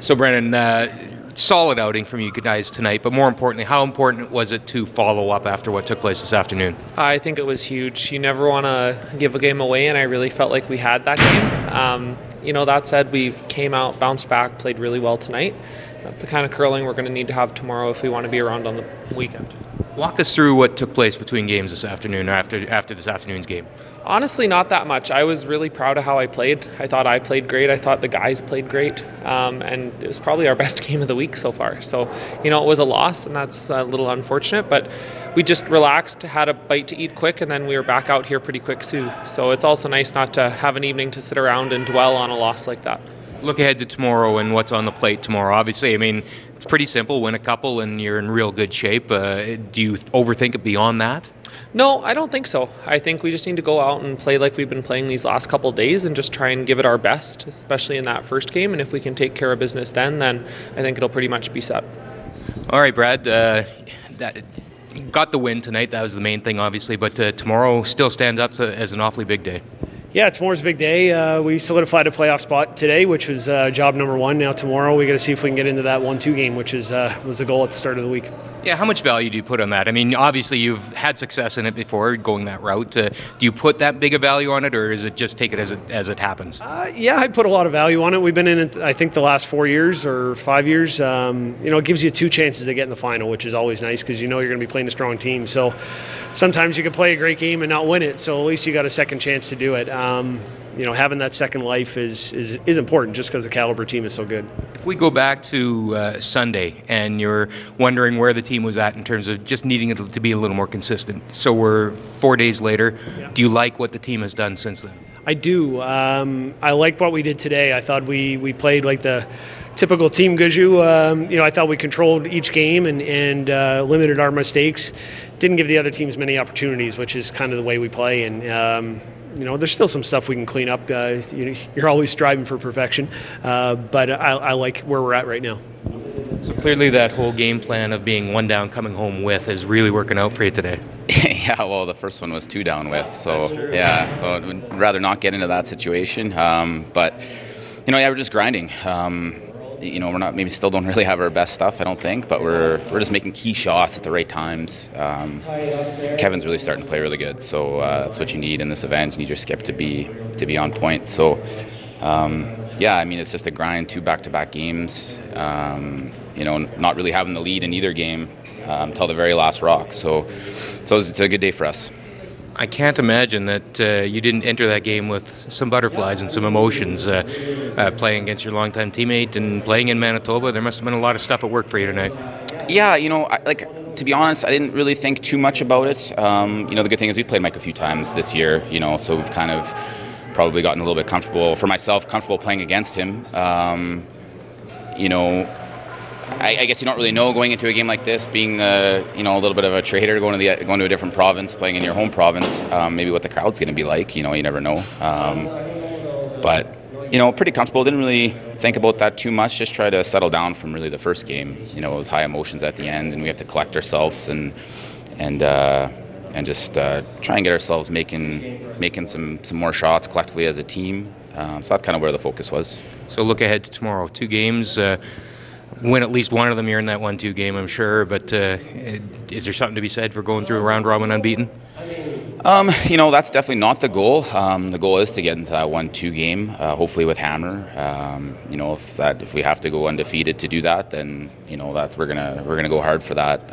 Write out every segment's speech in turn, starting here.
So, Brendan, solid outing from you guys tonight, but more importantly, how important was it to follow up after what took place this afternoon? I think it was huge. You never want to give a game away, and I really felt like we had that game. That said, we came out, bounced back, played really well tonight. That's the kind of curling we're going to need to have tomorrow if we want to be around on the weekend. Walk us through what took place between games this afternoon, after this afternoon's game. Honestly, not that much. I was really proud of how I played. I thought I played great. I thought the guys played great. And it was probably our best game of the week so far. So, it was a loss, and that's a little unfortunate. But we just relaxed, had a bite to eat quick, and then we were back out here pretty quick too. So it's also nice not to have an evening to sit around and dwell on a loss like that. Look ahead to tomorrow and what's on the plate tomorrow. Obviously, it's pretty simple. Win a couple and you're in real good shape. Do you overthink it beyond that? No, I don't think so. I think we just need to go out and play like we've been playing these last couple of days and just try and give it our best, especially in that first game. And if we can take care of business then I think it'll pretty much be set. All right, Brad. Got the win tonight. That was the main thing, obviously. But tomorrow still stands up as an awfully big day. Yeah, tomorrow's a big day. We solidified a playoff spot today, which was job number one. Now tomorrow we got to see if we can get into that 1-2 game, which was the goal at the start of the week. Yeah, how much value do you put on that? Obviously you've had success in it before, going that route. Do you put that big a value on it, or is it just take it as it happens? Yeah, I put a lot of value on it. We've been in it, I think, the last 4 years or 5 years. It gives you 2 chances to get in the final, which is always nice because you're going to be playing a strong team. So sometimes you can play a great game and not win it, so at least you got a second chance to do it. Having that second life is important just because the caliber team is so good. If we go back to Sunday and you're wondering where the team was at in terms of just needing it to be a little more consistent, so we're 4 days later, yeah. Do you like what the team has done since then? I do. I liked what we did today. I thought we played like the typical team Gushue. I thought we controlled each game and limited our mistakes. Didn't give the other teams many opportunities, which is kind of the way we play. And there's still some stuff we can clean up. You're always striving for perfection, but I like where we're at right now. So clearly that whole game plan of being one down, coming home with is really working out for you today. Yeah, well, the first one was 2 down with, so yeah, so I'd rather not get into that situation. But we're just grinding. We're not, maybe still don't really have our best stuff, I don't think, but we're just making key shots at the right times. Kevin's really starting to play really good, so that's what you need in this event. You need your skip to be on point. So it's just a grind, 2 back-to-back games. Not really having the lead in either game until the very last rock. So it's a good day for us. I can't imagine that you didn't enter that game with some butterflies and some emotions, playing against your longtime teammate and playing in Manitoba. There must have been a lot of stuff at work for you tonight. Yeah, to be honest, I didn't really think too much about it. The good thing is we've played Mike a few times this year, so we've kind of probably gotten a little bit comfortable, for myself, playing against him. I guess you don't really know going into a game like this, being a little bit of a trader, going to a different province, playing in your home province, maybe what the crowd's going to be like. You never know. But pretty comfortable. Didn't really think about that too much. Just try to settle down from really the first game. It was high emotions at the end, and we have to collect ourselves and just try and get ourselves making some more shots collectively as a team. So that's kind of where the focus was. So look ahead to tomorrow. 2 games. Win at least one of them. You're in that 1-2 game, I'm sure. But is there something to be said for going through a round robin unbeaten? That's definitely not the goal. The goal is to get into that 1-2 game, hopefully with Hammer. If we have to go undefeated to do that, then we're gonna go hard for that.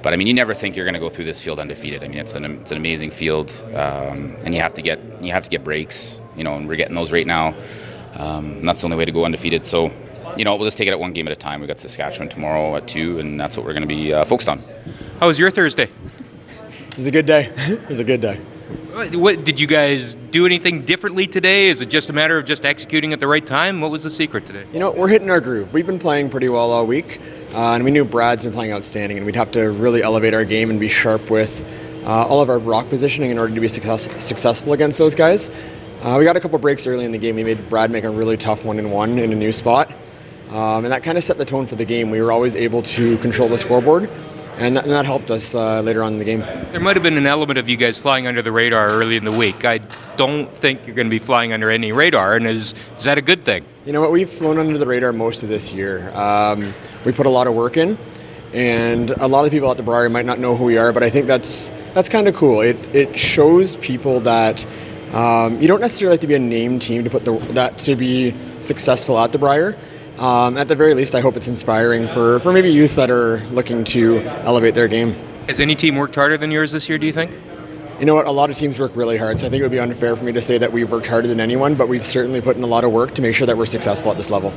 But you never think you're going to go through this field undefeated. It's an amazing field, and you have to get breaks. And we're getting those right now. And that's the only way to go undefeated. So. We'll just take it at 1 game at a time. We've got Saskatchewan tomorrow at 2, and that's what we're going to be focused on. How was your Thursday? It was a good day. It was a good day. What did you guys do anything differently today? Is it just a matter of just executing at the right time? What was the secret today? We're hitting our groove. We've been playing pretty well all week, and we knew Brad's been playing outstanding, and we'd have to really elevate our game and be sharp with all of our rock positioning in order to be successful against those guys. We got a couple breaks early in the game. We made Brad make a really tough 1-1 in a new spot. And that kind of set the tone for the game. We were always able to control the scoreboard. and that helped us later on in the game. There might have been an element of you guys flying under the radar early in the week. I don't think you're going to be flying under any radar, and is that a good thing? You know what? We've flown under the radar most of this year. We put a lot of work in, and a lot of people at the Brier might not know who we are, but I think that's kind of cool. It shows people that you don't necessarily have to be a named team to put that to be successful at the Brier. At the very least, I hope it's inspiring for maybe youth that are looking to elevate their game. Has any team worked harder than yours this year, do you think? You know what? A lot of teams work really hard, so I think it would be unfair for me to say that we've worked harder than anyone, but we've certainly put in a lot of work to make sure that we're successful at this level.